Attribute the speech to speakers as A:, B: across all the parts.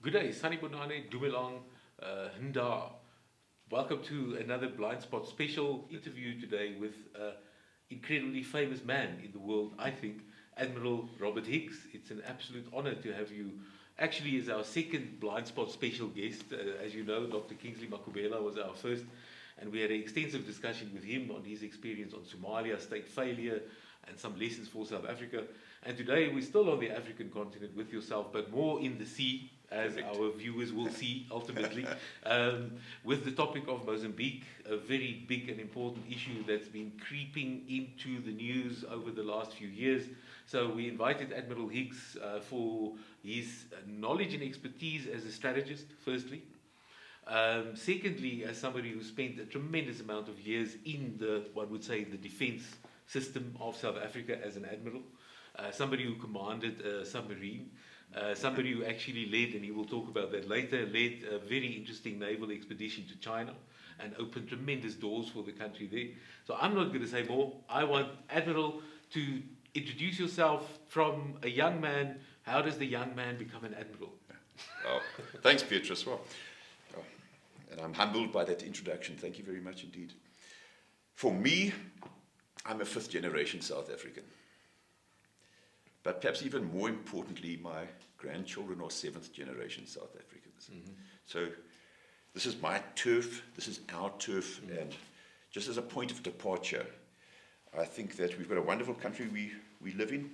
A: Good day, Sanibonani, Dumelang, Hinda. Welcome to another Blindspot special interview today with an incredibly famous man in the world, I think, Admiral Robert Higgs. It's an absolute honor to have you actually as our second Blindspot special guest. As you know, Dr. Kingsley Makubela was our first, and we had an extensive discussion with him on his experience on Somalia, state failure, and some lessons for South Africa. And today we're still on the African continent with yourself, but more in the sea, as
B: Perfect.
A: our viewers will see ultimately, with the topic of Mozambique, a very big and important issue that's been creeping into the news over the last few years. So we invited Admiral Higgs for his knowledge and expertise as a strategist, firstly. Secondly, as somebody who spent a tremendous amount of years in the, one would say, the defense system of South Africa as an admiral, somebody who commanded a submarine, somebody who actually led, and he will talk about that later, led a very interesting naval expedition to China and opened tremendous doors for the country there. So I'm not going to say more. I want Admiral to introduce yourself from a young man. How does the young man become an admiral?
B: Well, thanks, Beatrice. Well, and I'm humbled by that introduction. Thank you very much indeed. For me, I'm a fifth-generation South African. But perhaps even more importantly, my grandchildren are seventh-generation South Africans. Mm-hmm. So this is my turf, this is our turf, and just as a point of departure, I think that we've got a wonderful country we live in,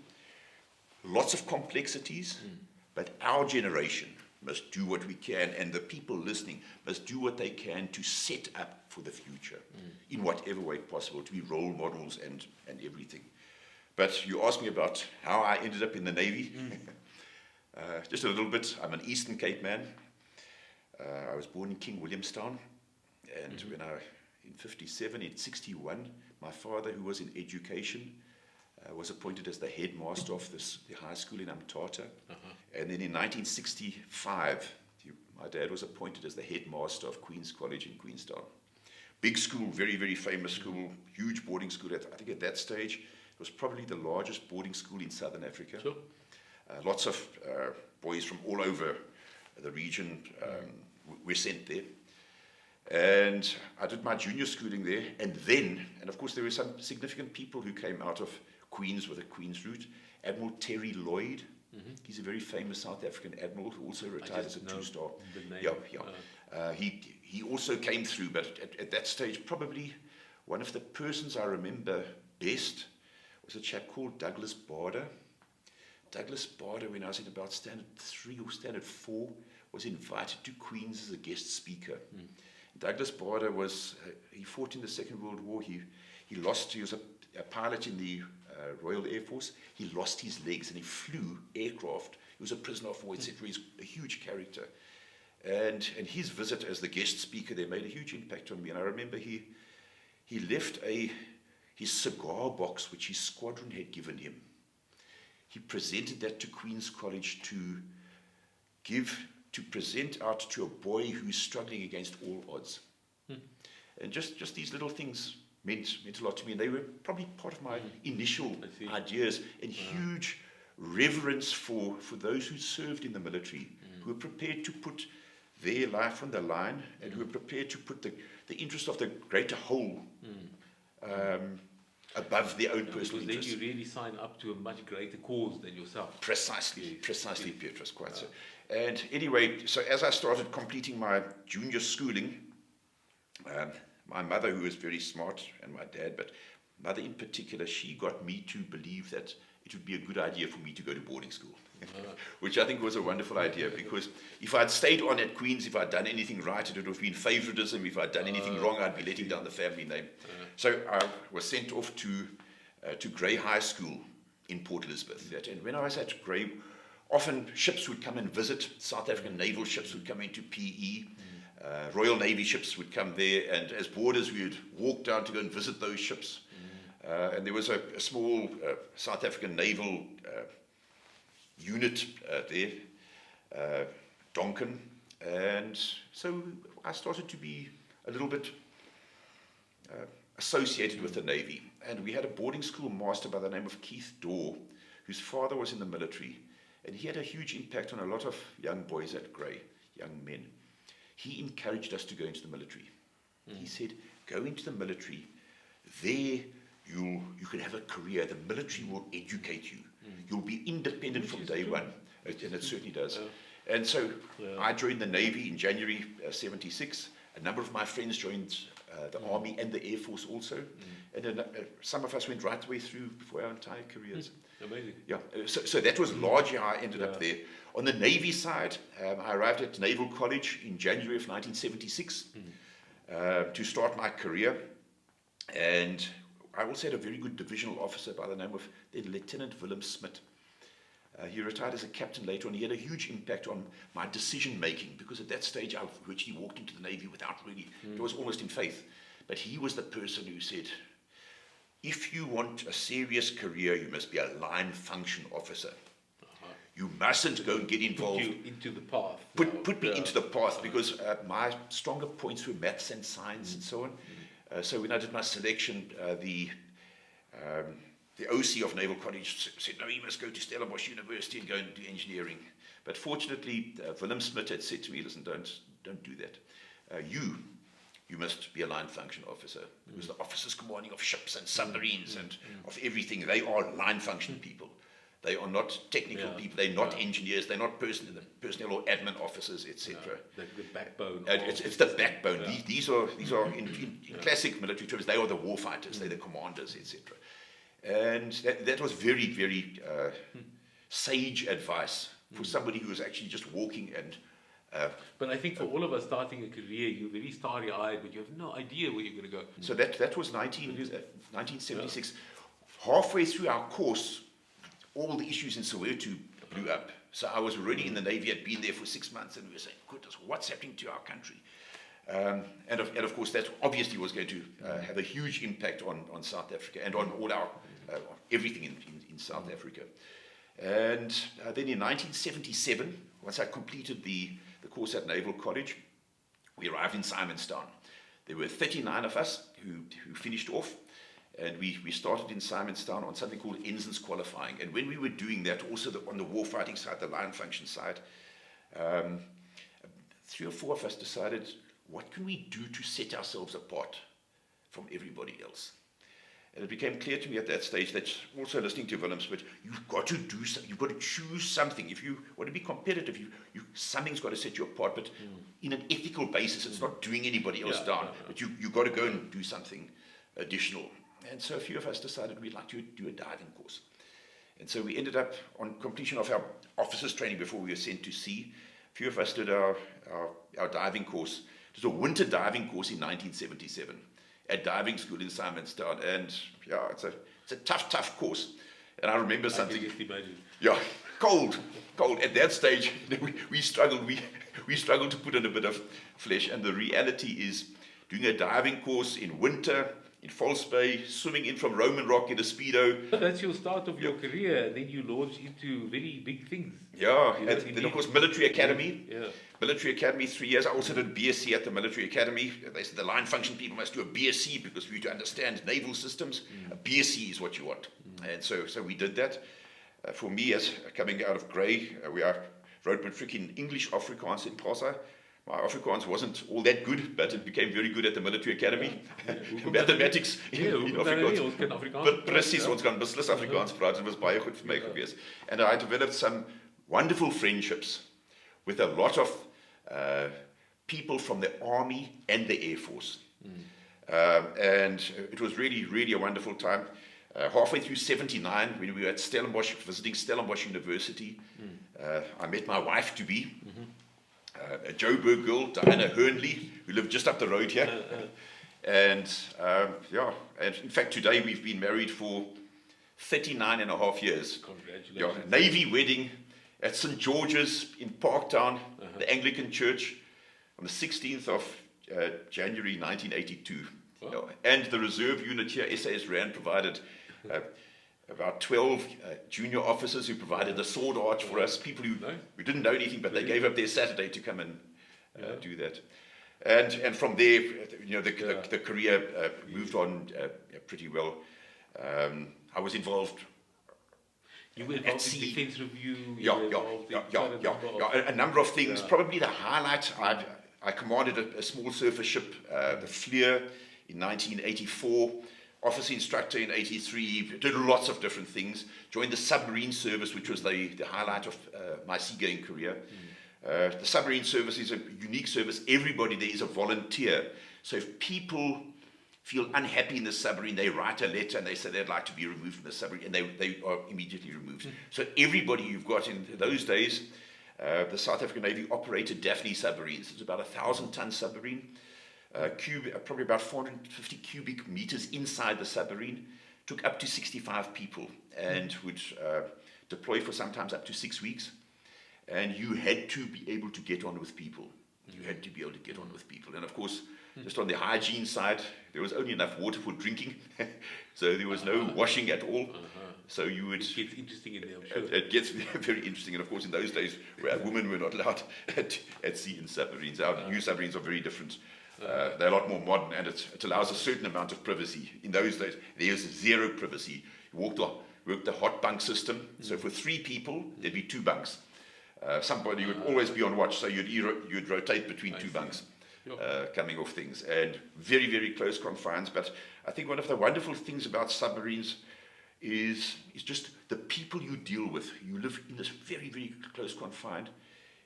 B: lots of complexities, but our generation must do what we can, and the people listening must do what they can to set up for the future in whatever way possible, to be role models and everything. But you asked me about how I ended up in the Navy. Just a little bit. I'm an Eastern Cape man. I was born in King Williamstown, and in 57, in 61, my father, who was in education, was appointed as the headmaster of the high school in Mthatha. And then in 1965, my dad was appointed as the headmaster of Queen's College in Queenstown. Big school, very, very famous school, huge boarding school. I think at that stage, it was probably the largest boarding school in Southern Africa.
A: Sure.
B: Lots of boys from all over the region were sent there. And I did my junior schooling there. And of course, there were some significant people who came out of Queens with a Queen's route. Admiral Terry Lloyd. He's a very famous South African admiral who also retired as a two-star. He also came through, but at that stage, probably one of the persons I remember best was a chap called Douglas Bader. Douglas Bader, when I was in about Standard 3 or Standard 4, was invited to Queen's as a guest speaker. Douglas Bader he fought in the Second World War. He was a pilot in the Royal Air Force. He lost his legs and he flew aircraft. He was a prisoner of war, etc. He's a huge character. And his visit as the guest speaker there made a huge impact on me. And I remember he left his cigar box, which his squadron had given him. He presented that to Queen's College to present out to a boy who's struggling against all odds. And just these little things meant a lot to me, and they were probably part of my initial ideas, and huge reverence for those who served in the military, who were prepared to put their life on the line, and who were prepared to put the interest of the greater whole above their own personal interest.
A: Then you really sign up to a much greater cause than yourself.
B: Precisely, Beatrice, quite so. And anyway, so as I started completing my junior schooling, my mother, who was very smart, and my dad, but mother in particular, she got me to believe that it would be a good idea for me to go to boarding school, which I think was a wonderful idea, because if I'd stayed on at Queen's, if I'd done anything right, it would have been favoritism. If I'd done anything wrong, I'd be letting down the family name. So I was sent off to Grey High School in Port Elizabeth. And when I was at Grey, often ships would come and visit. South African naval ships would come into PE. Royal Navy ships would come there, and as boarders we would walk down to go and visit those ships. And there was a small South African naval unit there, Donkin, and so I started to be a little bit associated with the Navy. And we had a boarding school master by the name of Keith Dorr, whose father was in the military, And he had a huge impact on a lot of young boys at Grey, young men. He encouraged us to go into the military. He said, go into the military, there you can have a career. The military will educate you. You'll be independent from day one. And it certainly does. And so I joined the Navy in January 76. A number of my friends joined the Army and the Air Force also. And then, some of us went right the way through for our entire careers.
A: Amazing.
B: Yeah, so that was largely how I ended up there. On the Navy side, I arrived at Naval College in January of 1976 to start my career. And I also had a very good divisional officer by the name of Lieutenant Willem Smit. He retired as a captain later on. He had a huge impact on my decision making, because at that stage I virtually walked into the Navy without really, it was almost in faith. But he was the person who said, if you want a serious career, you must be a line function officer. You mustn't go and get involved.
A: Put you into the path.
B: Put me into the path, because my stronger points were maths and science and so on. So when I did my selection, the OC of Naval College said, no, you must go to Stellenbosch University and go and do engineering. But fortunately, Willem Smit had said to me, listen, don't do that. You must be a line function officer, because the officers commanding of ships and submarines and of everything, they are line function people. They are not technical people. They're not engineers. They're not personnel or admin officers, etc.
A: The backbone.
B: It's the backbone. These are in classic military terms. They are the war fighters. They're the commanders, etc. And that was very, very sage advice for somebody who was actually just walking and.
A: But I think for all of us starting a career, you're very starry-eyed, but you have no idea where you're going to go.
B: So that was 1976. Halfway through our course, all the issues in Soweto blew up. So I was already in the Navy, had been there for 6 months, and we were saying, goodness, what's happening to our country? And of course, that obviously was going to have a huge impact on South Africa and on all our everything in South Africa. And then in 1977, once I completed the course at Naval College, we arrived in Simonstown. There were 39 of us who finished off, and we started in Simonstown on something called ensigns qualifying. And when we were doing that, also on the warfighting side, the line function side, 3 or 4 of us decided, what can we do to set ourselves apart from everybody else? And it became clear to me at that stage that, also listening to Willem Smit, you've got to do something. You've got to choose something. If you want to be competitive, something's got to set you apart. But in an ethical basis, it's not doing anybody else down. But you've got to go and do something additional. And so a few of us decided we'd like to do a diving course. And so we ended up, on completion of our officers' training before we were sent to sea, a few of us did our diving course. It was a winter diving course in 1977. At diving school in Simonstown, and it's a tough course. And I remember something.
A: I can just imagine.
B: Yeah, cold. At that stage, we struggled. We struggled to put in a bit of flesh. And the reality is, doing a diving course in winter in False Bay, swimming in from Roman Rock in a Speedo.
A: That's your start of your career, and then you launch into very big things.
B: Yeah, and then of course Military Academy.
A: Yeah.
B: Military Academy, 3 years. I also did BSc at the Military Academy. They said the line function people must do a BSc because for you to understand naval systems, a BSc is what you want. And so we did that. For me, as coming out of Grey, I wrote matric in English Afrikaans in Xhosa. My Afrikaans wasn't all that good, but it became very good at the Military Academy. Mathematics in Afrikaans. But precies, ons kan beslis Afrikaans praat. It was baie goed vir my gewees. And I developed some wonderful friendships with a lot of people from the Army and the Air Force. And it was really, really a wonderful time. Halfway through 79, when we were at Stellenbosch, visiting Stellenbosch University, I met my wife-to-be, a Joburg girl, Diana Hernley, who lived just up the road here. And in fact, today we've been married for 39 and a half years.
A: Congratulations.
B: Navy wedding at St. George's in Parktown, the Anglican Church, on the 16th of January 1982.
A: Wow.
B: And the reserve unit here, SAS Rand, provided about 12 junior officers who provided the sword arch for us, people who didn't know anything, but they gave up their Saturday to come and do that. And from there, the career moved on pretty well. I was involved.
A: You were involved in defence review.
B: A number of things.
A: Yeah.
B: Probably the highlight, I commanded a small surface ship, the Fleer, in 1984. Officer instructor in 83. Did lots of different things. Joined the submarine service, which was the highlight of my seagoing career. The submarine service is a unique service. Everybody there is a volunteer. So if people feel unhappy in the submarine, they write a letter and they say they'd like to be removed from the submarine, and they are immediately removed. So everybody you've got in those days, the South African Navy operated Daphne submarines. It's about 1,000-ton submarine, probably about 450 cubic meters inside the submarine. Took up to 65 people and would deploy for sometimes up to 6 weeks. And you had to be able to get on with people. You had to be able to get on with people. And of course, just on the hygiene side, there was only enough water for drinking, so there was no washing at all. So you would.
A: It gets interesting in there, I'm sure.
B: It gets very interesting, and of course, in those days, where women were not allowed at sea in submarines. Our new submarines are very different. They're a lot more modern, and it allows a certain amount of privacy. In those days, there's zero privacy. You worked the hot bunk system. So for 3 people, there'd be 2 bunks. Somebody would always be on watch, so you'd rotate between 2 bunks. Coming off things, and very, very close confines. But I think one of the wonderful things about submarines is just the people you deal with. You live in this very, very close confined.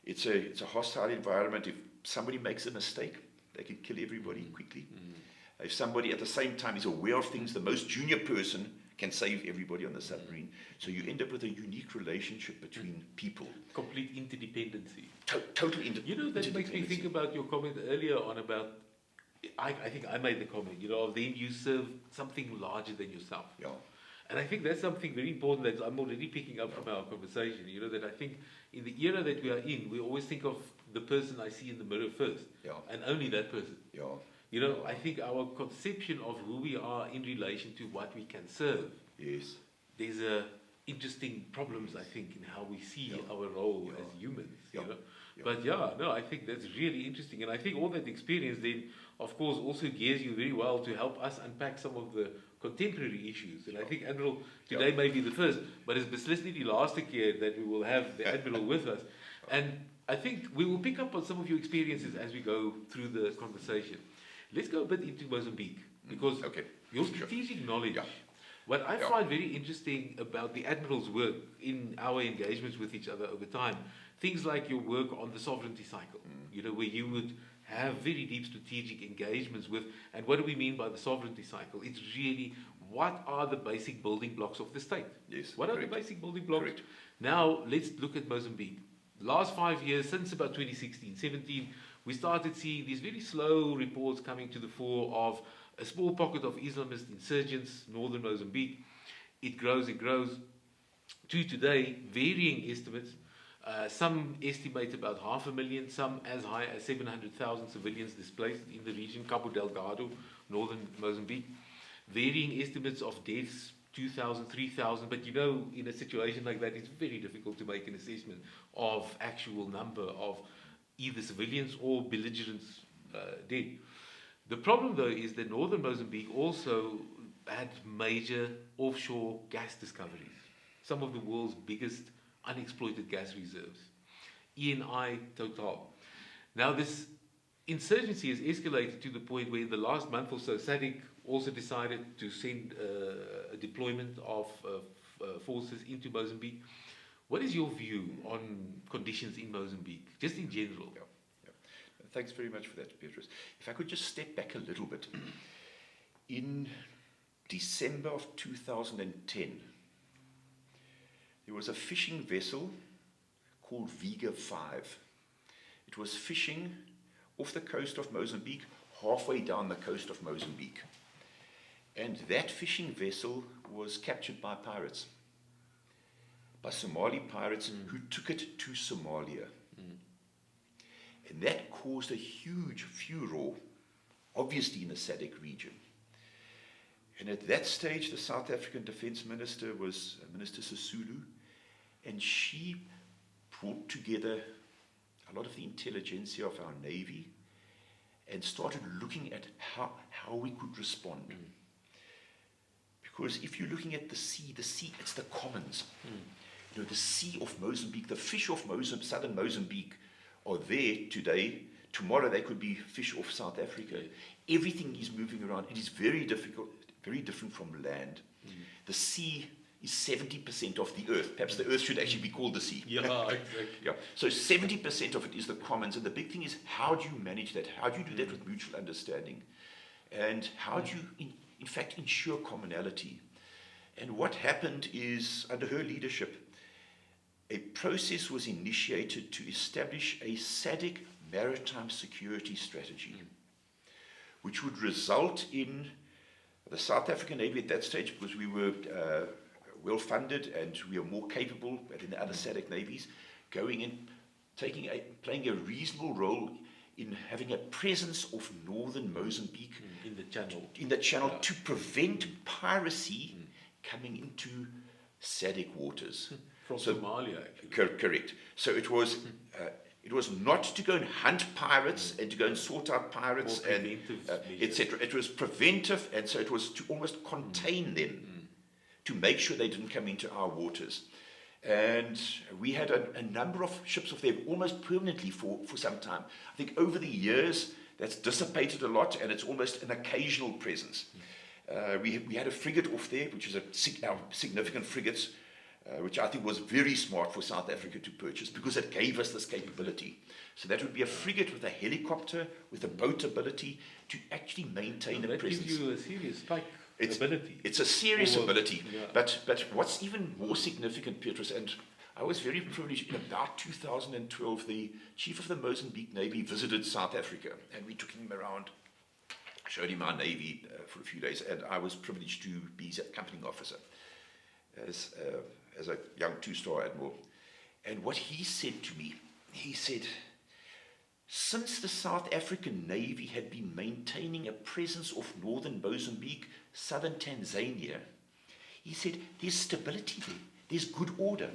B: It's a hostile environment. If somebody makes a mistake, they can kill everybody quickly. If somebody at the same time is aware of things, the most junior person can save everybody on the submarine. So you end up with a unique relationship between people.
A: Complete interdependency.
B: Total interdependency.
A: You know, that makes me think about your comment earlier on about, I think I made the comment, then you serve something larger than yourself.
B: Yeah.
A: And I think that's something very important that I'm already picking up from our conversation, that I think in the era that we are in, we always think of the person I see in the mirror first, and only that person.
B: Yeah.
A: I think our conception of who we are in relation to what we can serve.
B: Yes.
A: There's interesting problems, I think, in how we see our role as humans. But I think that's really interesting, and I think all that experience then, of course, also gears you very well to help us unpack some of the contemporary issues. And I think Admiral today may be the first, but it's beslissly last year that we will have the Admiral with us, and I think we will pick up on some of your experiences as we go through the conversation. Let's go a bit into Mozambique, because your strategic knowledge, what I find very interesting about the Admiral's work in our engagements with each other over time, things like your work on the sovereignty cycle, where you would have very deep strategic engagements with, and what do we mean by the sovereignty cycle? It's really, what are the basic building blocks of the state?
B: Yes.
A: What are the basic building blocks?
B: Correct.
A: Now, let's look at Mozambique. Last 5 years, since about 2016, 17, we started seeing these very slow reports coming to the fore of a small pocket of Islamist insurgents, northern Mozambique. It grows to today, varying estimates. Some estimate about 500,000, some as high as 700,000 civilians displaced in the region, Cabo Delgado, northern Mozambique. Varying estimates of deaths, 2,000, 3,000, but in a situation like that, it's very difficult to make an assessment of actual number of either civilians or belligerents dead. The problem, though, is that northern Mozambique also had major offshore gas discoveries, some of the world's biggest unexploited gas reserves, ENI Total. Now, this insurgency has escalated to the point where in the last month or so, SADC also decided to send a deployment of forces into Mozambique. What is your view on conditions in Mozambique, just in general?
B: Thanks very much for that, Petrus. If I could just step back a little bit. In December of 2010, there was a fishing vessel called Vega 5. It was fishing off the coast of Mozambique, halfway down the coast of Mozambique. And that fishing vessel was captured by pirates, by Somali pirates who took it to Somalia. And that caused a huge furor, obviously in the SADC region. And at that stage, the South African Defence Minister was Minister Sisulu, and she brought together a lot of the intelligentsia of our Navy and started looking at how we could respond. Because if you're looking at the sea, it's the commons. You know, the sea of Mozambique, the fish of Mozambique, southern Mozambique, are there today. Tomorrow they could be fish off South Africa. Everything is moving around. It is very difficult, very different from land. The sea is 70% of the earth. Perhaps the earth should actually be called the sea.
A: Yeah, exactly.
B: Yeah. So 70% of it is the commons, and the big thing is, how do you manage that? How do you do that with mutual understanding? And how do you, in fact, ensure commonality? And what happened is, under her leadership, a process was initiated to establish a SADC maritime security strategy, which would result in the South African Navy at that stage, because we were well funded and we are more capable than the other SADC navies, going in, playing a reasonable role in having a presence of northern Mozambique
A: in the channel,
B: to prevent piracy coming into SADC waters.
A: From Somalia, actually.
B: Correct. So it was not to go and hunt pirates and to go and sort out pirates and etc. It was preventive, and so it was to almost contain them, to make sure they didn't come into our waters. And we had a number of ships off there almost permanently for some time. I think over the years that's dissipated a lot, and it's almost an occasional presence. We had a frigate off there, which is our significant frigates, which I think was very smart for South Africa to purchase, because it gave us this capability. So that would be a frigate with a helicopter, with a boat ability to actually maintain a presence.
A: That gives you a serious spike ability.
B: It's a serious ability. Yeah. But what's even more significant, Petrus, and I was very privileged, in about 2012, the chief of the Mozambique Navy visited South Africa, and we took him around, showed him our Navy for a few days, and I was privileged to be his accompanying officer as a young two-star admiral. And what he said to me, he said, since the South African Navy had been maintaining a presence of northern Mozambique, southern Tanzania, he said, there's stability there. There's good order.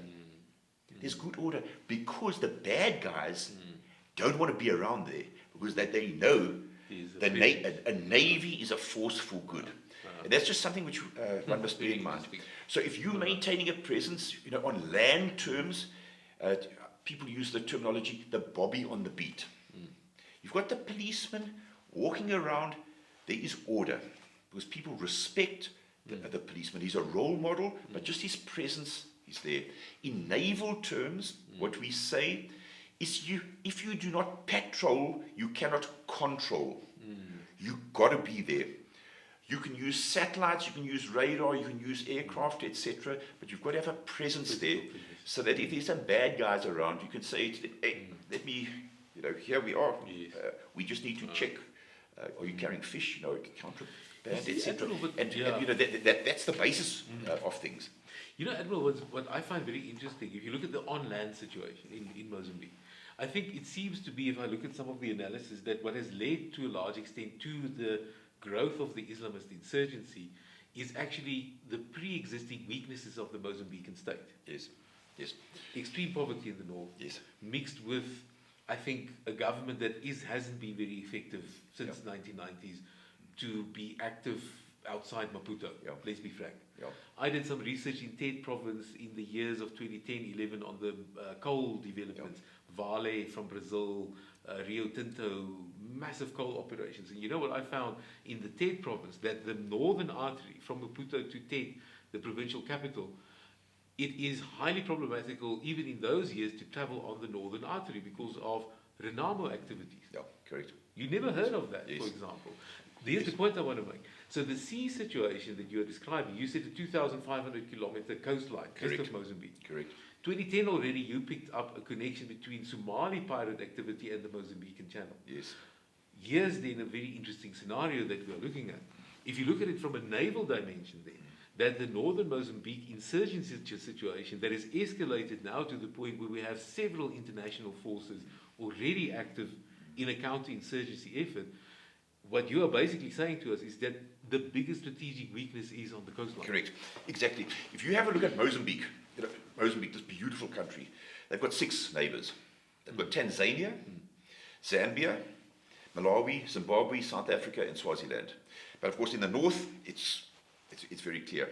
B: There's good order, because the bad guys don't want to be around there, because they know a navy is a force for good. And that's just something which one must bear in mind. So if you're maintaining a presence, on land terms, people use the terminology, the bobby on the beat. You've got the policeman walking around, there is order, because people respect the policeman. He's a role model, but just his presence is there. In naval terms, what we say is, if you do not patrol, you cannot control. You've got to be there. You can use satellites, you can use radar, you can use aircraft, etc. But you've got to have a presence there, so that if there's some bad guys around, you can say, hey, let me, here we are.
A: Yes.
B: We just need to check. Are you carrying fish? Contraband, etc. That's the basis of things.
A: Admiral, what I find very interesting, if you look at the on-land situation in Mozambique, I think it seems to be, if I look at some of the analysis, that what has led to a large extent to the growth of the Islamist insurgency is actually the pre-existing weaknesses of the Mozambican state.
B: Yes.
A: Extreme poverty in the north, mixed with, I think, a government that hasn't been very effective since 1990s to be active outside Maputo. Let's be frank. I did some research in Tet province in the years of 2010-11 on the coal developments. Vale from Brazil, Rio Tinto, massive coal operations. And you know what I found in the Tet province? That the northern artery from Maputo to Tet, the provincial capital, it is highly problematical even in those years to travel on the northern artery because of Renamo activities.
B: Yeah, correct.
A: You never heard of that, for example. There's the point I want to make. So the sea situation that you're describing, you said a 2,500 kilometer coastline, coast of Mozambique.
B: Correct.
A: 2010 already, you picked up a connection between Somali pirate activity and the Mozambican channel.
B: Yes.
A: Here's then a very interesting scenario that we are looking at. If you look at it from a naval dimension then, that the northern Mozambique insurgency situation that has escalated now to the point where we have several international forces already active in a counter-insurgency effort, what you are basically saying to us is that the biggest strategic weakness is on the coastline.
B: Correct. Exactly. If you have a look at Mozambique, Mozambique, this beautiful country, they've got 6 neighbors. They've got Tanzania, Zambia, Malawi, Zimbabwe, South Africa, and Swaziland. But of course, in the north, it's It's very clear.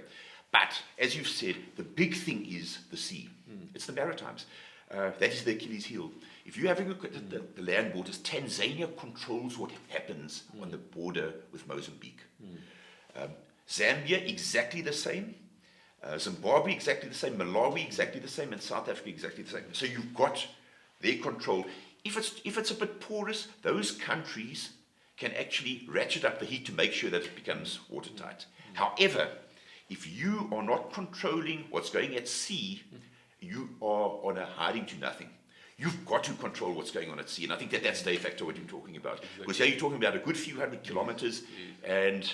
B: But, as you've said, the big thing is the sea. It's the Maritimes. That is the Achilles heel. If you have a look at the land borders, Tanzania controls what happens on the border with Mozambique. Zambia, exactly the same. Zimbabwe, exactly the same. Malawi, exactly the same. And South Africa, exactly the same. So you've got their control. If it's a bit porous, those countries can actually ratchet up the heat to make sure that it becomes watertight. However, if you are not controlling what's going at sea, you are on a hiding to nothing. You've got to control what's going on at sea, and I think that's the factor what you're talking about.
A: Exactly.
B: Because here you're talking about a good few hundred kilometers, and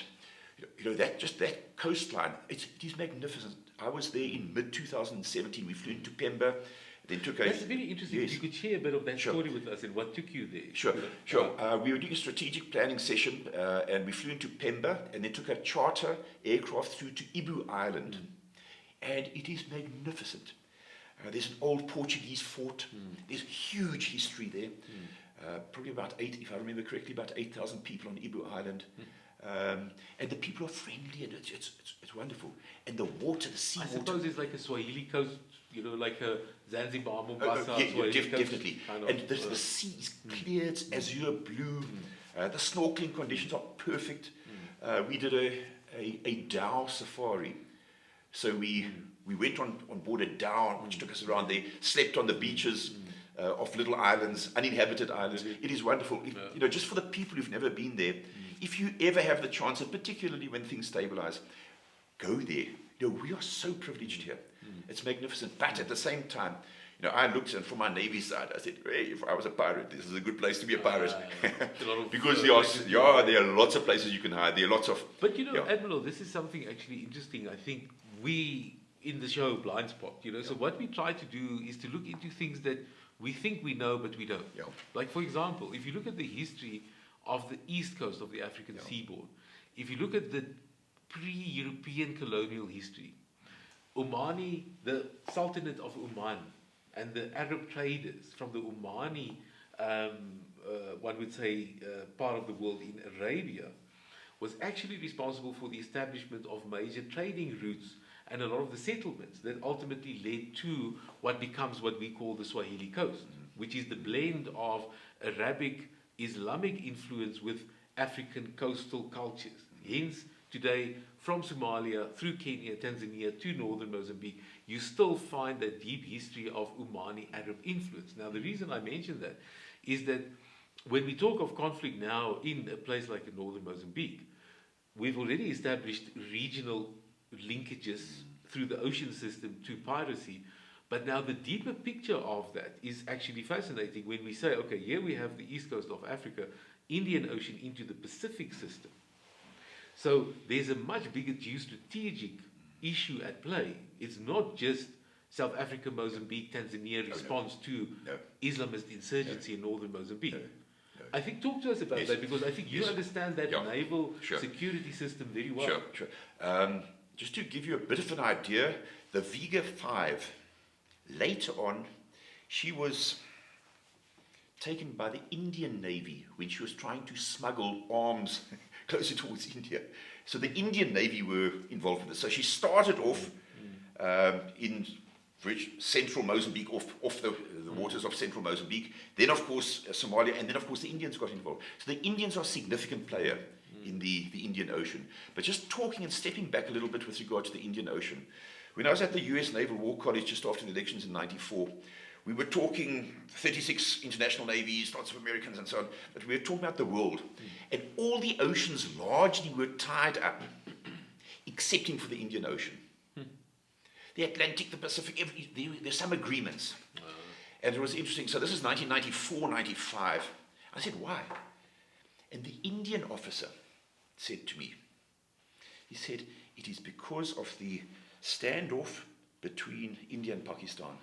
B: that coastline, it is magnificent. I was there in mid-2017. We flew into Pemba, then took
A: That's very interesting.
B: Yes.
A: If you could share a bit of that
B: Sure.
A: story with us and what took you there.
B: Sure. We were doing a strategic planning session, and we flew into Pemba, and then took a charter aircraft through to Ibu Island, and it is magnificent. There's an old Portuguese fort. There's huge history there. Probably if I remember correctly, about 8,000 people on Ibu Island. And the people are friendly, and it's wonderful. And the water, the sea
A: I
B: water.
A: suppose it's like a Swahili coast, like a Zanzibar, Mombasa, Swahili coast.
B: Definitely.
A: Kind of,
B: And the sea is clear, it's azure blue. The snorkeling conditions are perfect. We did a dhow safari. So we went on board a dhow, which took us around there, slept on the beaches of little islands, uninhabited islands. It is wonderful. Just for the people who've never been there, if you ever have the chance, and particularly when things stabilize, go there. We are so privileged here. It's magnificent. But at the same time, I looked, and from my Navy side, I said, hey, if I was a pirate, this is a good place to be a pirate. Because there are lots of places you can hide. There are lots of...
A: But, Admiral, this is something actually interesting. I think we, in the show Blindspot, so what we try to do is to look into things that we think we know, but we don't.
B: Yeah.
A: Like, for example, if you look at the history of the east coast of the African seaboard, if you look at the pre-European colonial history, Omani, the Sultanate of Oman, and the Arab traders from the Omani, one would say, part of the world in Arabia, was actually responsible for the establishment of major trading routes and a lot of the settlements that ultimately led to what becomes what we call the Swahili coast, which is the blend of Arabic, Islamic influence with African coastal cultures. Hence, today, from Somalia, through Kenya, Tanzania, to northern Mozambique, you still find that deep history of Omani Arab influence. Now, the reason I mention that is that when we talk of conflict now in a place like northern Mozambique, we've already established regional linkages through the ocean system to piracy. But now the deeper picture of that is actually fascinating when we say, okay, here we have the east coast of Africa, Indian Ocean into the Pacific system. So there's a much bigger geostrategic issue at play. It's not just South Africa, Mozambique, Tanzania response to Islamist insurgency in northern Mozambique. I think talk to us about that, because I think you understand that naval security system very well.
B: Sure. Just to give you a bit of an idea, the Vega 5, later on, she was taken by the Indian Navy when she was trying to smuggle arms closer towards India. So the Indian Navy were involved with this. So she started off in central Mozambique, off the waters of central Mozambique. Then, of course, Somalia, and then, of course, the Indians got involved. So the Indians are a significant player in the Indian Ocean. But just talking and stepping back a little bit with regard to the Indian Ocean, when I was at the US Naval War College just after the elections in '94, we were talking 36 international navies, lots of Americans and so on, but we were talking about the world. And all the oceans largely were tied up, excepting for the Indian Ocean. The Atlantic, the Pacific, there's some agreements. And it was interesting. So this is 1994, 95. I said, why? And the Indian officer said to me, he said, it is because of the standoff between India and Pakistan.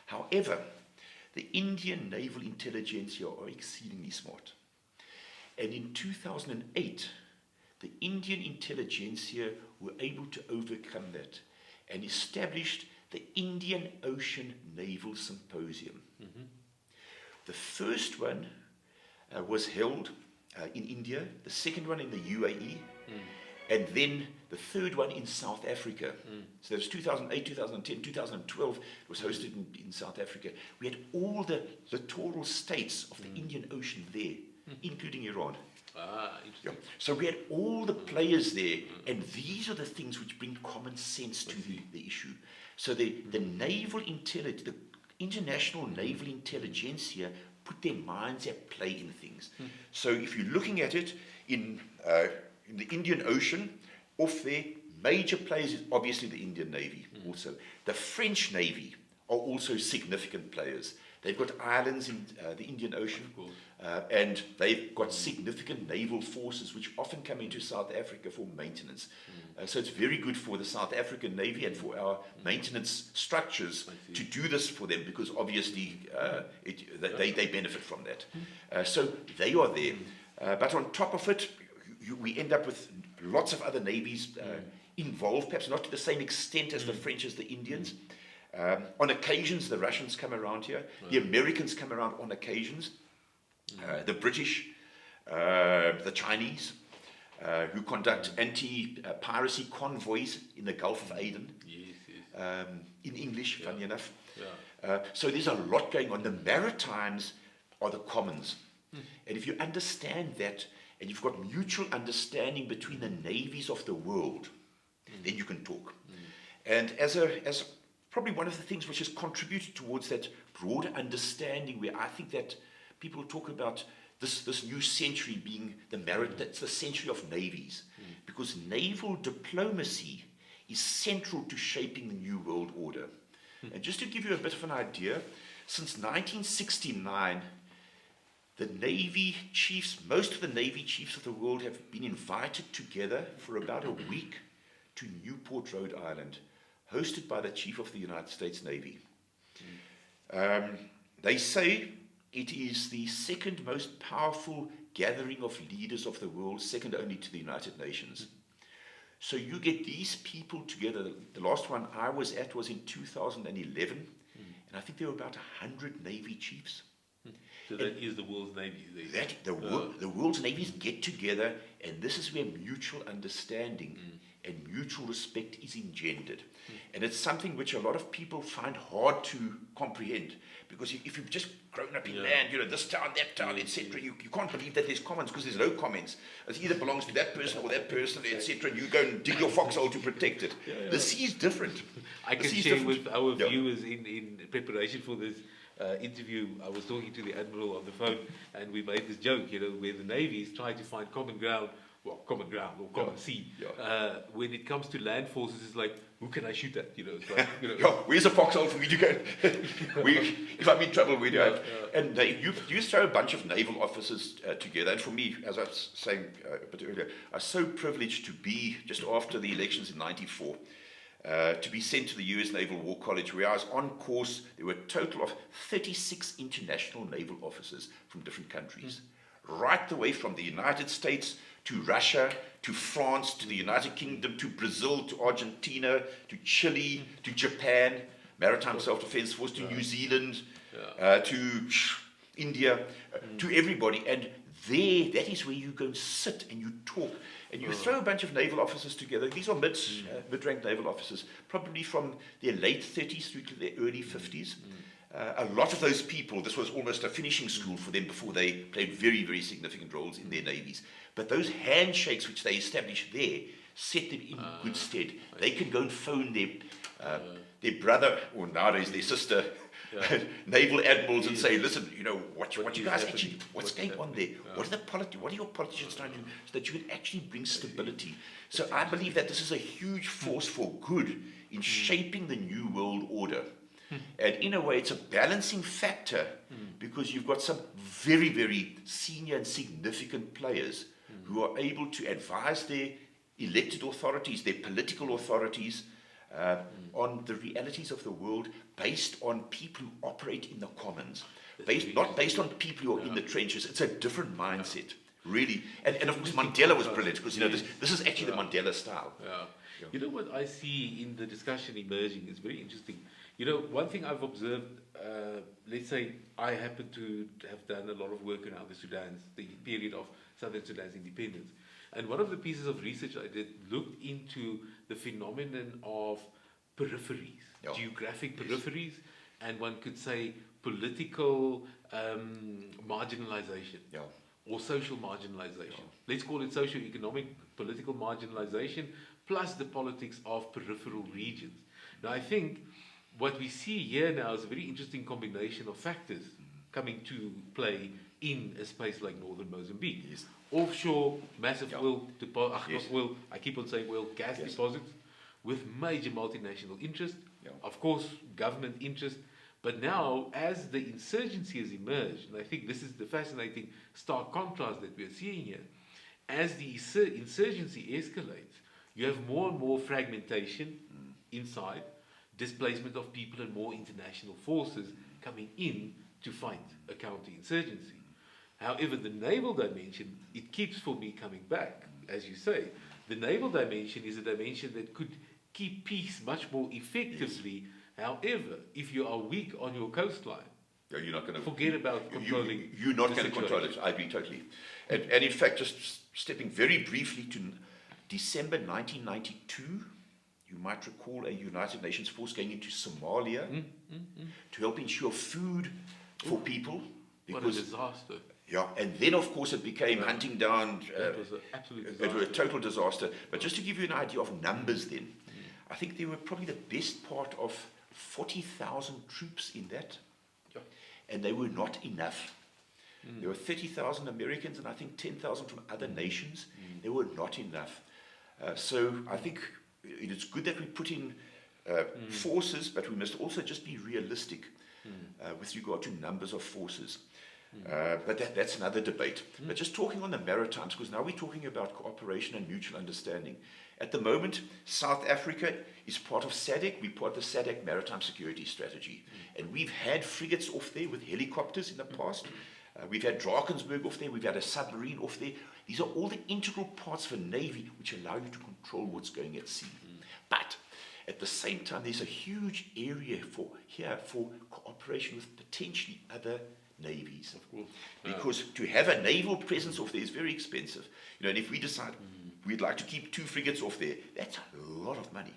B: However, the Indian naval intelligentsia are exceedingly smart. And in 2008, the Indian intelligentsia were able to overcome that and established the Indian Ocean Naval Symposium. The first one was held in India, the second one in the UAE, And then the third one in South Africa. So there's 2008, 2010, 2012. It was hosted in South Africa. We had all the littoral states of the Indian Ocean there, including Iran.
A: Interesting.
B: Yeah. So we had all the players there, and these are the things which bring common sense to the issue. So the naval intelligence, the international naval intelligentsia put their minds at play in things. So if you're looking at it in the Indian Ocean, off there, major players is obviously the Indian Navy also. The French Navy are also significant players. They've got islands in the Indian Ocean, and they've got significant naval forces which often come into South Africa for maintenance. So it's very good for the South African Navy and for our maintenance structures to do this for them, because obviously they benefit from that. So they are there. But on top of it, we end up with lots of other navies involved, perhaps not to the same extent as the French, as the Indians. On occasions, the Russians come around here. The Americans come around on occasions. The British, the Chinese, who conduct anti-piracy convoys in the Gulf of Aden. In English, funny enough. So there's a lot going on. The Maritimes are the commons. And if you understand that, and you've got mutual understanding between the navies of the world, then you can talk. And as probably one of the things which has contributed towards that broader understanding, where I think that people talk about this new century being that's the century of navies, because naval diplomacy is central to shaping the new world order. And just to give you a bit of an idea, since 1969, the Navy chiefs, most of the Navy chiefs of the world have been invited together for about a week to Newport, Rhode Island, hosted by the Chief of the United States Navy. They say it is the second most powerful gathering of leaders of the world, second only to the United Nations. So you get these people together. The last one I was at was in 2011, and I think there were about 100 Navy chiefs.
A: So that is the world's navies.
B: The world's navies get together, and this is where mutual understanding and mutual respect is engendered. And it's something which a lot of people find hard to comprehend, because if you've just grown up in land, this town, that town, etc., you can't believe that there's commons, because there's no comments. It either belongs to that person or that person, etc., and you go and dig your foxhole to protect it. The sea is different.
A: I can share with our viewers in preparation for this interview, I was talking to the Admiral on the phone, and we made this joke, where the navies try to find common ground or common sea. When it comes to land forces, it's like, who can I shoot at? It's like,
B: where's a foxhole for me to go? If I'm in trouble, we do it. And you throw a bunch of naval officers together. And for me, as I was saying a bit earlier, I was so privileged to be, just after the elections in '94, to be sent to the US Naval War College, where I was on course. There were a total of 36 international naval officers from different countries, right the way from the United States to Russia, to France, to the United Kingdom, to Brazil, to Argentina, to Chile, to Japan, Maritime Self-Defense Force, to New Zealand, to India, to everybody. And there, that is where you go and sit and you talk. And you throw a bunch of naval officers together. These are mid-ranked naval officers, probably from their late 30s through to their early 50s. A lot of those people, this was almost a finishing school for them before they played very, very significant roles in their navies. But those handshakes which they established there set them in good stead. They can go and phone their brother, or nowadays their sister, naval admirals, and say, listen, what you guys actually, what's going on there? What are your politicians trying to do, so that you can actually bring stability? So I believe that this is a huge force for good in shaping the new world order. And in a way, it's a balancing factor, because you've got some very, very senior and significant players who are able to advise their elected authorities, their political authorities, on the realities of the world, based on people who operate in the commons, not based on people who are in the trenches. It's a different mindset, really. And of course, Mandela was brilliant, because this is actually the Mandela style.
A: You know what I see in the discussion emerging is very interesting. One thing I've observed, let's say I happen to have done a lot of work around the period of Southern Sudan's independence. And one of the pieces of research I did looked into the phenomenon of peripheries, geographic peripheries, and one could say political marginalization or social marginalization. Let's call it socio-economic, political marginalization, plus the politics of peripheral regions. Now, I think what we see here now is a very interesting combination of factors coming to play in a space like northern Mozambique.
B: Yes.
A: Offshore, massive oil deposits, I keep on saying oil, gas deposits, with major multinational interest, of course, government interest. But now, as the insurgency has emerged, and I think this is the fascinating stark contrast that we are seeing here, as the insurgency escalates, you have more and more fragmentation inside, displacement of people, and more international forces coming in to fight a counter-insurgency. However, the naval dimension, it keeps for me coming back, as you say. The naval dimension is a dimension that could keep peace much more effectively. However, if you are weak on your coastline,
B: you're not going to
A: forget about controlling.
B: You're not going to control it. I agree totally. And in fact, just stepping very briefly to December 1992, you might recall a United Nations force going into Somalia to help ensure food for people.
A: What a disaster.
B: Yeah, and then of course it became hunting down.
A: It was an absolute disaster.
B: It was a total disaster. But just to give you an idea of numbers then, I think there were probably the best part of 40,000 troops in that, and they were not enough. There were 30,000 Americans and I think 10,000 from other nations. They were not enough. So I think it is good that we put in forces, but we must also just be realistic with regard to numbers of forces. But that's another debate. But just talking on the Maritimes, because now we're talking about cooperation and mutual understanding. At the moment, South Africa is part of SADC. We're part of the SADC Maritime Security Strategy. And we've had frigates off there with helicopters in the past. We've had Drakensberg off there. We've had a submarine off there. These are all the integral parts of a navy which allow you to control what's going at sea. But at the same time, there's a huge area for cooperation with potentially other navies. Of course. Because to have a naval presence off there is very expensive. You know, and if we decide we'd like to keep 2 frigates off there, that's a lot of money.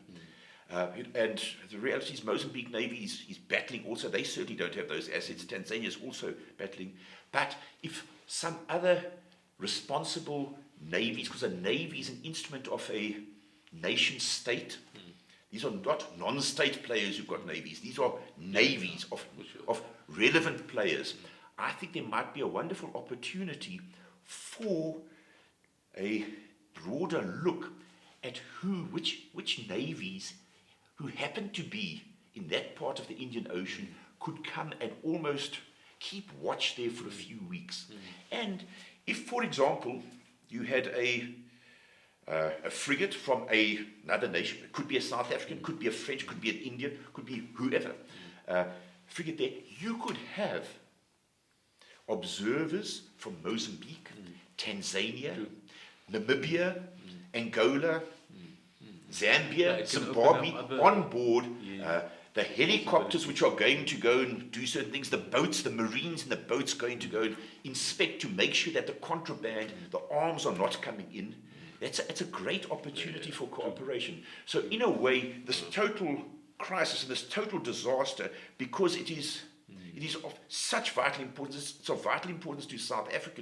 B: And the reality is Mozambique Navy is battling also. They certainly don't have those assets. Tanzania is also battling. But if some other responsible navies, because a navy is an instrument of a nation state, these are not non-state players who've got navies. These are navies of relevant players. I think there might be a wonderful opportunity for a broader look at which navies who happen to be in that part of the Indian Ocean could come and almost keep watch there for a few weeks. And if, for example, you had a frigate from another nation, it could be a South African, could be a French, could be an Indian, could be whoever, frigate there, you could have observers from Mozambique, Tanzania, Namibia, Angola, Zambia, Zimbabwe on board. The helicopters which are going to go and do certain things, the boats, the marines in the boats going to go and inspect to make sure that the contraband, the arms are not coming in. It's a great opportunity for cooperation. So in a way, this total crisis and this total disaster, because it is of such vital importance, it's of vital importance to South Africa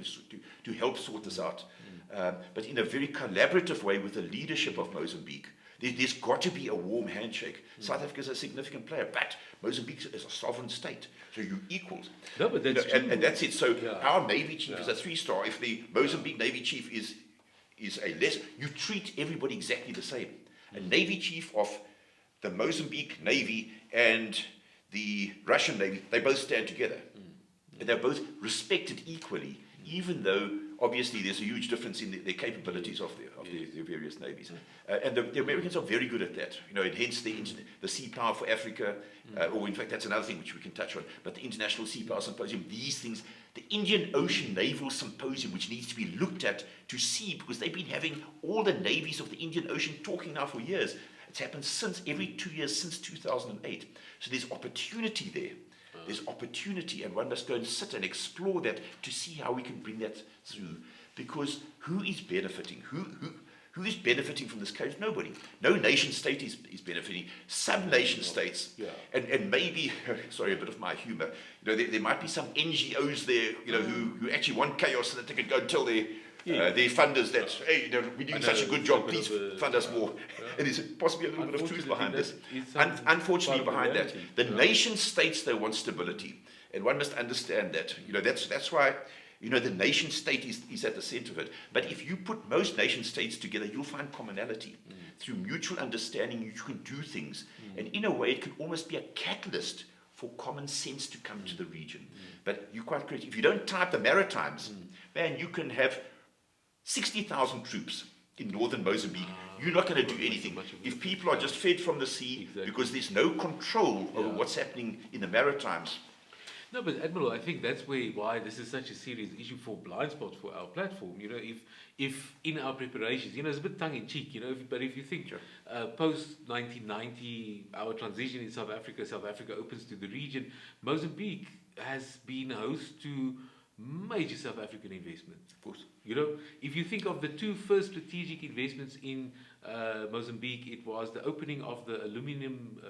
B: to help sort this out, but in a very collaborative way with the leadership of Mozambique. There's got to be a warm handshake. South Africa is a significant player, but Mozambique is a sovereign state, so you're equals.
A: No, but that's true.
B: And that's it. So our Navy chief is a 3-star. If the Mozambique Navy chief is a less, you treat everybody exactly the same. A Navy chief of the Mozambique Navy and the Russian Navy, they both stand together. And they're both respected equally, even though obviously there's a huge difference in the capabilities of the various navies. And the Americans are very good at that. You know, and hence the Sea Power for Africa, or in fact that's another thing which we can touch on, but the International Sea Power Symposium, these things, the Indian Ocean Naval Symposium, which needs to be looked at to see, because they've been having all the navies of the Indian Ocean talking now for years. It's happened every 2 years since 2008. So there's opportunity there. There's opportunity, and one must go and sit and explore that to see how we can bring that through. Because who is benefiting? Who is benefiting from this case? Nobody. No nation state is benefiting. Some nation states, and maybe, sorry, a bit of my humor, there might be some NGOs there, who actually want chaos so that they can go and tell their funders that, hey, we're doing such a good job, please fund us more. And there's possibly a little bit of truth behind this. Unfortunately, behind that, the nation states, they want stability. And one must understand that. That's why, the nation state is at the center of it. But if you put most nation states together, you'll find commonality. Through mutual understanding, you can do things. And in a way, it can almost be a catalyst for common sense to come to the region. But you're quite correct. If you don't tie up the Maritimes, man, you can have 60,000 troops in northern Mozambique. You're not going to do anything. If people are just fed from the sea, because there's no control over what's happening in the Maritimes.
A: No, but Admiral, I think that's why this is such a serious issue for Blindspot, for our platform. If in our preparations, it's a bit tongue-in-cheek, but if you think post-1990, our transition in South Africa opens to the region, Mozambique has been host to major South African investments. Of course. If you think of the two first strategic investments in Mozambique, it was the opening of the aluminum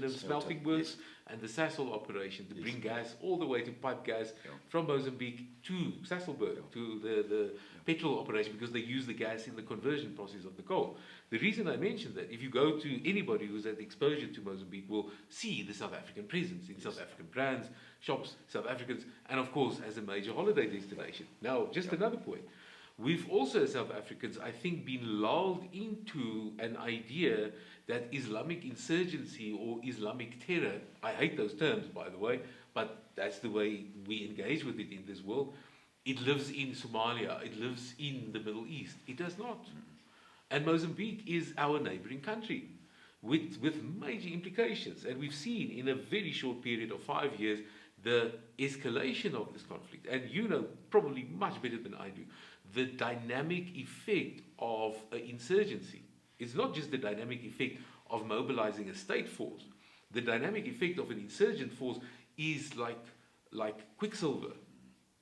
A: smelting works and the Sasol operation to bring gas all the way to pipe gas from Mozambique to Sasolburg, to the petrol operation, because they use the gas in the conversion process of the coal. The reason I mentioned that, if you go to anybody who's had exposure to Mozambique, will see the South African presence in South African brands, shops, South Africans, and of course as a major holiday destination. Now, just another point. We've also, as South Africans, I think, been lulled into an idea that Islamic insurgency or Islamic terror, I hate those terms, by the way, but that's the way we engage with it in this world. It lives in Somalia. It lives in the Middle East. It does not. And Mozambique is our neighboring country with major implications. And we've seen in a very short period of 5 years the escalation of this conflict. And probably much better than I do, the dynamic effect of an insurgency. It's not just the dynamic effect of mobilizing a state force. The dynamic effect of an insurgent force is like quicksilver,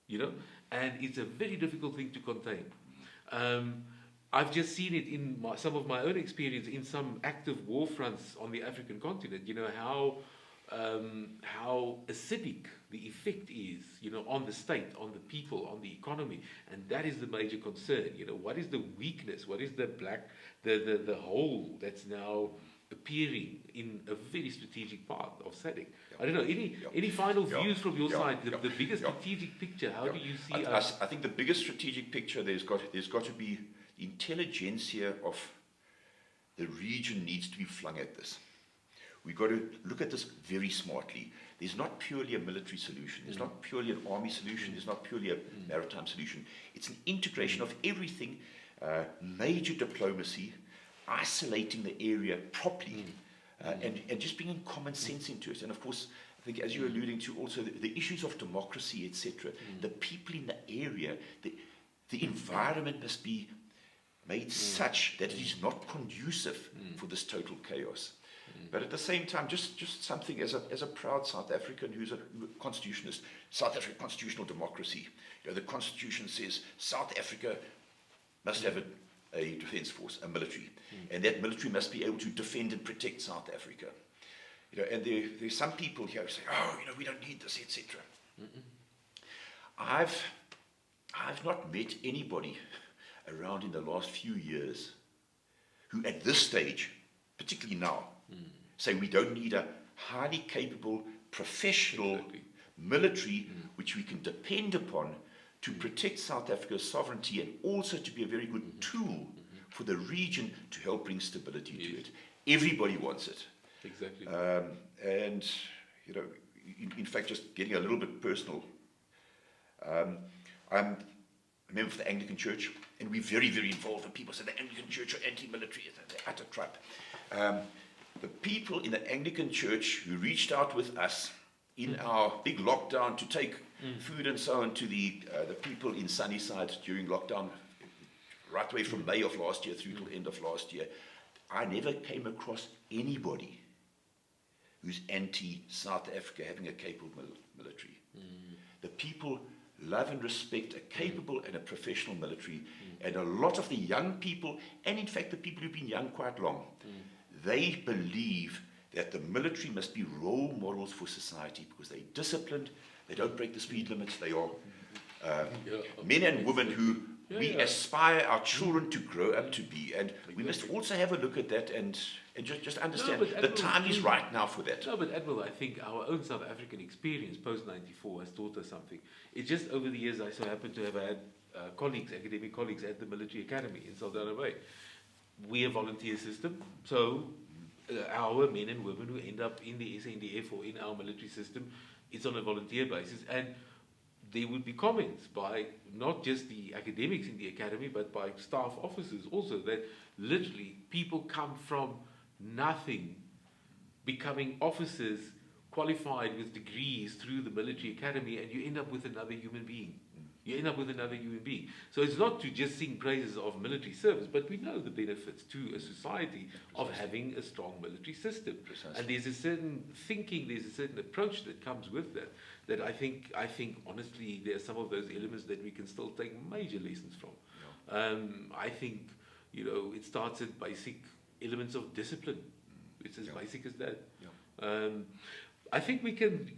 A: and it's a very difficult thing to contain. I've just seen it in some of my own experience in some active war fronts on the African continent. How acidic the effect is, on the state, on the people, on the economy, and that is the major concern. What is the weakness? What is the hole that's now appearing in a very strategic part of SADC? I don't know. Any final views from your side? The biggest strategic picture. How do you see?
B: I think the biggest strategic picture there's got to be the intelligentsia of the region needs to be flung at this. We've got to look at this very smartly. There's not purely a military solution. There's not purely an army solution. There's not purely a maritime solution. It's an integration of everything, major diplomacy, isolating the area properly, and just bringing common sense into it. And of course, I think, as you're alluding to, also the issues of democracy, etc. The people in the area, the environment must be made such that it is not conducive for this total chaos. But at the same time, just something as a proud South African who's a constitutionalist, South African constitutional democracy. The Constitution says South Africa must have a defense force, a military, and that military must be able to defend and protect South Africa. And there's some people here who say, we don't need this, etc. I've not met anybody around in the last few years who, at this stage, particularly now, say we don't need a highly capable, professional military which we can depend upon to protect South Africa's sovereignty and also to be a very good tool for the region to help bring stability to it. Everybody wants it.
A: Exactly.
B: And, in fact, just getting a little bit personal, I'm a member of the Anglican Church, and we're very, very involved. And people say the Anglican Church are anti-military, they're utter trap. The people in the Anglican Church who reached out with us in our big lockdown to take food and so on to the people in Sunnyside during lockdown, right away from May of last year through till the end of last year, I never came across anybody who's anti-South Africa having a capable military. The people love and respect a capable and a professional military. And a lot of the young people, and in fact the people who've been young quite long, they believe that the military must be role models for society because they're disciplined, they don't break the speed limits, they are men and women who we aspire our children to grow up to be. And we must also have a look at that and just understand the time is right now for that.
A: No, but Admiral, I think our own South African experience post-94 has taught us something. It's just over the years I so happen to have had colleagues, academic colleagues at the military academy in Saldanha Bay. We're a volunteer system, so our men and women who end up in the SNDF or in our military system, it's on a volunteer basis. And there would be comments by not just the academics in the academy, but by staff officers also, that literally people come from nothing, becoming officers, qualified with degrees through the military academy, and you end up with another human being. You end up with another human being. So it's not to just sing praises of military service, but we know the benefits to a society of having a strong military system. And there's a certain thinking, there's a certain approach that comes with that, that I think honestly, there are some of those elements that we can still take major lessons from. I think, it starts at basic elements of discipline. It's as basic as that. I think we can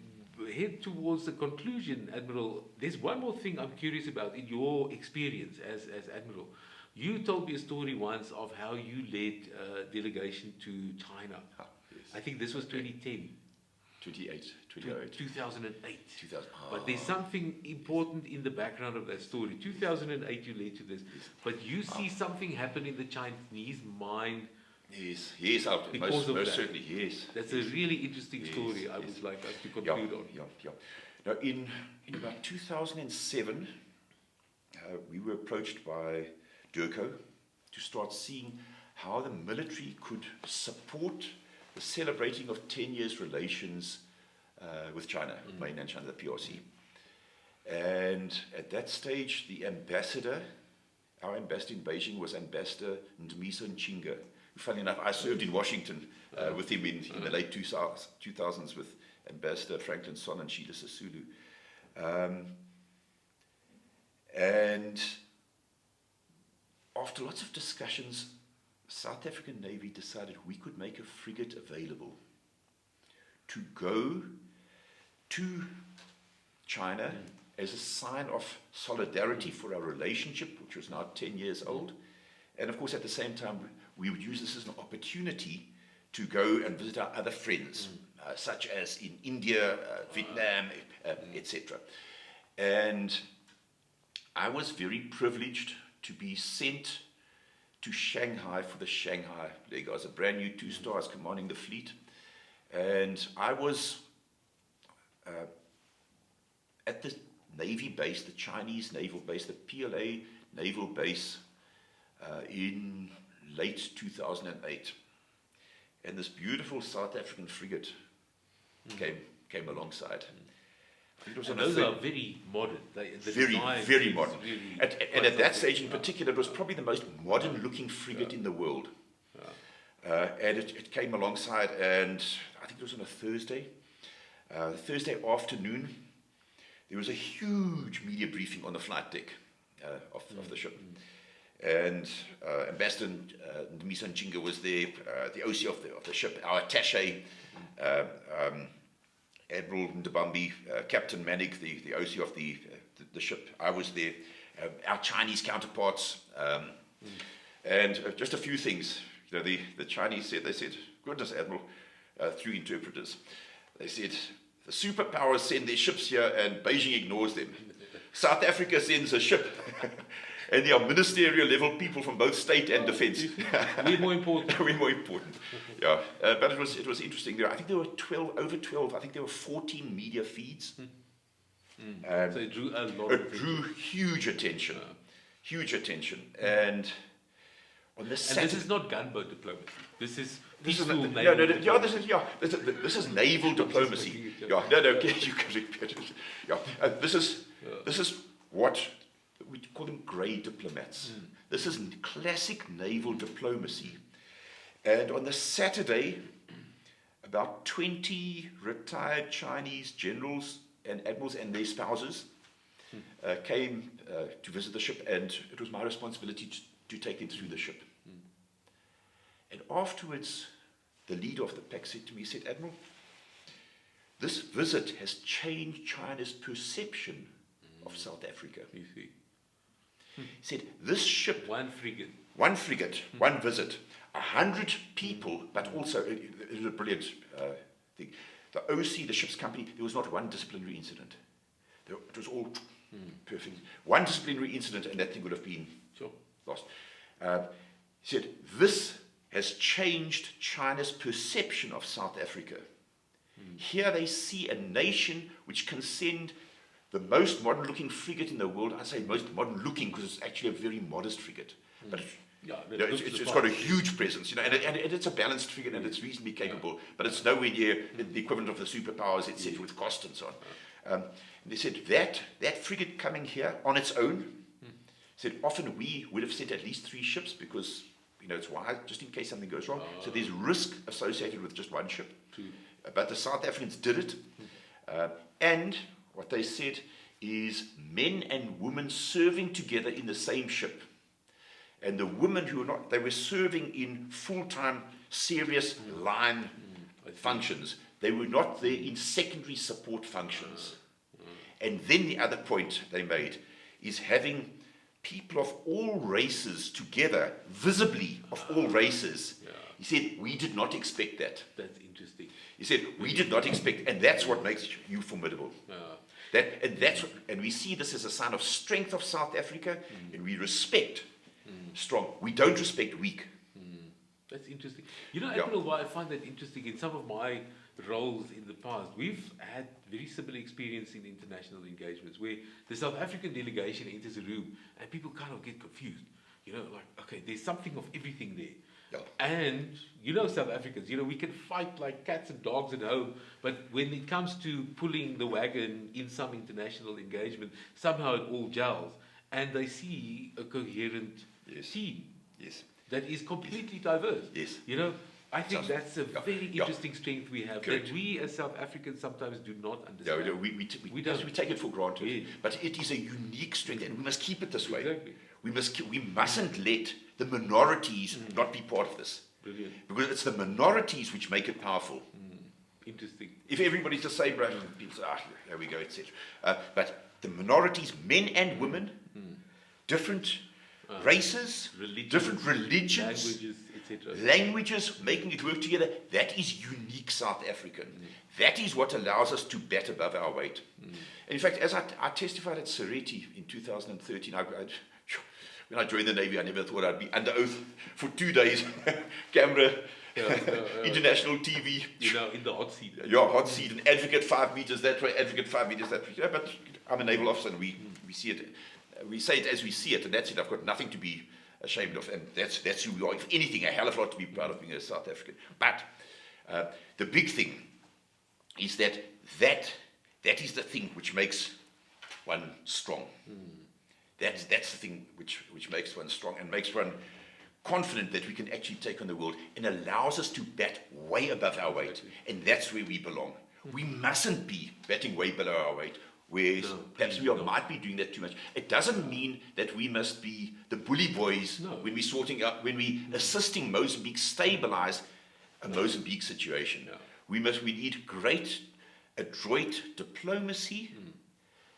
A: head towards the conclusion, Admiral. There's one more thing I'm curious about in your experience as Admiral. You told me a story once of how you led a delegation to China.
B: Yes.
A: I think this was 2010.
B: 2008.
A: 2008. But there's something important in the background of that story. 2008 you led to this, but you see something happen in the Chinese mind.
B: Yes, most certainly, yes.
A: That's a really interesting story I would like us to conclude on.
B: Now, in about 2007, we were approached by DIRCO to start seeing how the military could support the celebrating of 10 years relations with China, mainland China, the PRC. And at that stage, our ambassador in Beijing was Ambassador Ndumisa Nchinga. Funny enough, I served in Washington with him in the late 2000s with Ambassador Franklin Son and Sheila Sisulu. And after lots of discussions, South African Navy decided we could make a frigate available to go to China as a sign of solidarity for our relationship, which was now 10 years old. And of course, at the same time, we would use this as an opportunity to go and visit our other friends, such as in India, Vietnam, etc. And I was very privileged to be sent to Shanghai for the Shanghai leg. I was a brand new 2-star, I was commanding the fleet. And I was at the Navy base, the Chinese naval base, the PLA naval base in late 2008. And this beautiful South African frigate came alongside.
A: And those are very modern.
B: Very modern.
A: Really
B: and at that stage in particular, it was probably the most modern looking frigate in the world. And it came alongside, and I think it was on a Thursday. Thursday afternoon, there was a huge media briefing on the flight deck of the ship. And Ambassador Ndumisa Nchinga was there, the OC of the ship, our attaché, Admiral Ndabambi, Captain Manig, the OC of the ship. I was there, our Chinese counterparts, and just a few things. The Chinese said, goodness, Admiral, through interpreters, they said, the superpowers send their ships here and Beijing ignores them. South Africa sends a ship. And there are ministerial level people from both state and defense.
A: We're more important.
B: We're more important. Yeah, but it was interesting. I think there were over 12. I think there were 14 media feeds.
A: So it drew a lot.
B: It drew huge attention. Huge attention. And on this Saturday,
A: this is not gunboat diplomacy. This is
B: This is
A: naval
B: this is naval diplomacy. This is what we call them grey diplomats. This is classic naval diplomacy. And on the Saturday, about 20 retired Chinese generals and admirals and their spouses came to visit the ship, and it was my responsibility to take them through the ship. And afterwards, the leader of the pack said to me, he said, "Admiral, this visit has changed China's perception of South Africa."
A: You see.
B: He said, "This ship,
A: One frigate,
B: one visit, 100 people, but also, it was a brilliant thing. The OC, the ship's company, there was not one disciplinary incident. It was all perfect. One disciplinary incident, and that thing would have been lost." He said, "This has changed China's perception of South Africa. Here they see a nation which can send the most modern-looking frigate in the world." I say most modern-looking because it's actually a very modest frigate. But it's got a huge presence, and it's a balanced frigate, and it's reasonably capable, but it's nowhere near the equivalent of the superpowers, etc., with cost and so on. And they said that frigate coming here on its own, said often we would have sent at least 3 ships because it's wise, just in case something goes wrong. So there's risk associated with just one ship. But the South Africans did it. And what they said is men and women serving together in the same ship. And the women who were not, they were serving in full-time, serious line functions. They were not there in secondary support functions. And then the other point they made is having people of all races together, visibly of all races. He said, "We did not expect that."
A: That's interesting.
B: He said, "We did not expect," and that's what makes you formidable. And we see this as a sign of strength of South Africa, and we respect strong. We don't respect weak.
A: That's interesting. Admiral, why I find that interesting, in some of my roles in the past, we've had very similar experience in international engagements where the South African delegation enters a room and people kind of get confused. Okay, there's something of everything there. And South Africans, we can fight like cats and dogs at home, but when it comes to pulling the wagon in some international engagement, somehow it all gels, and they see a coherent team that is completely diverse. I think that's a very interesting strength we have.
B: Correct.
A: That we as South Africans sometimes do not understand.
B: We take it for granted, but it is a unique strength, and we must keep it this way.
A: Exactly.
B: We mustn't let the minorities not be part of this.
A: Brilliant.
B: Because it's the minorities which make it powerful.
A: Interesting.
B: If everybody's the same, people say, there we go, etc. But the minorities, men and women, different races, different religions, languages, making it work together, that is unique South African. That is what allows us to bat above our weight. And in fact, as I testified at Sereti in 2013, when I joined the Navy, I never thought I'd be under oath for 2 days, camera, international TV.
A: In the hot seat.
B: Hot seat, and advocate 5 meters that way, advocate 5 meters that way. But I'm a naval officer, and we see it. We say it as we see it, and that's it. I've got nothing to be ashamed of, and that's who we are. If anything, a hell of a lot to be proud of being a South African. But the big thing is that is the thing which makes one strong. That's the thing which makes one strong and makes one confident that we can actually take on the world, and allows us to bat way above our weight. And that's where we belong. We mustn't be batting way below our weight, whereas perhaps we might be doing that too much. It doesn't mean that we must be the bully boys when we're sorting out, when we're assisting Mozambique stabilize a Mozambique situation. We need great, adroit diplomacy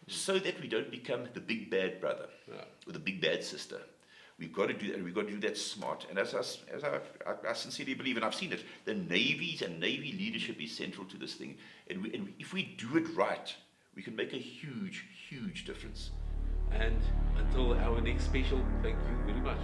B: so that we don't become the big bad brother or the big bad sister. We've got to do that, and we've got to do that smart. And as I sincerely believe, and I've seen it, the navies and navy leadership is central to this thing. And if we do it right, we can make a huge, huge difference.
A: And until our next special, thank you very much.